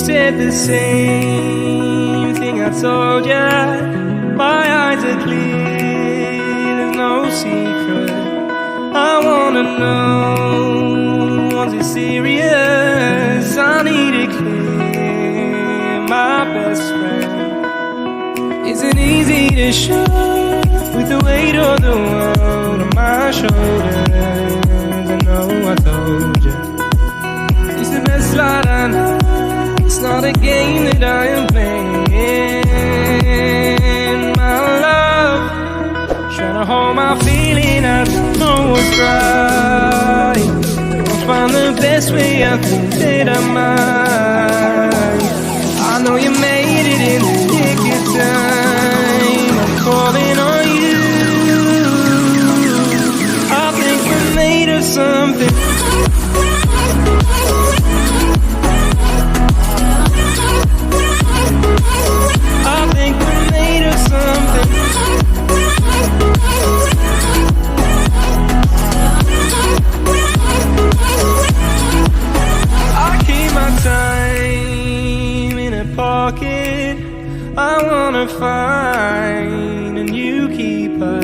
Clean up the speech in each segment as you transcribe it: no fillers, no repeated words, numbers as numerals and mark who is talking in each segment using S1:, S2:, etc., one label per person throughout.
S1: said the same thing I told ya. My eyes are clear, there's no secret. I wanna know, was it serious? I need it clear, my best friend. Isn't easy to show with the weight of the world on my shoulders. I know I told you, it's the best light I know. It's not a game that I am playing. My love, trying to hold my feeling, I don't know what's right. I'll find the best way, I think that I might. I know you made it in the nick of time. I'm calling on you. I think we're made of something. I think we're made of something. I keep my time in a pocket. I wanna find a new keeper.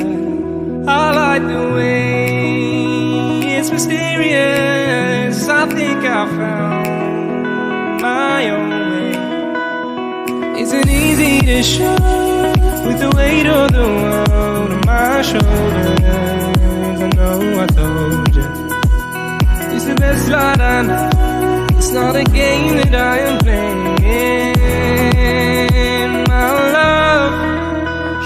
S1: I like the way it's mysterious. I think I found my own way. Isn't easy to show with the weight of the world on my shoulders. I know I told you, it's the best light I know. It's not a game that I am playing. My love,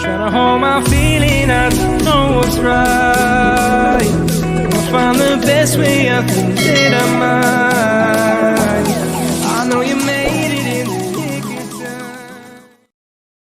S1: trying to hold my feeling, I don't know what's right. I'll find the best way, I think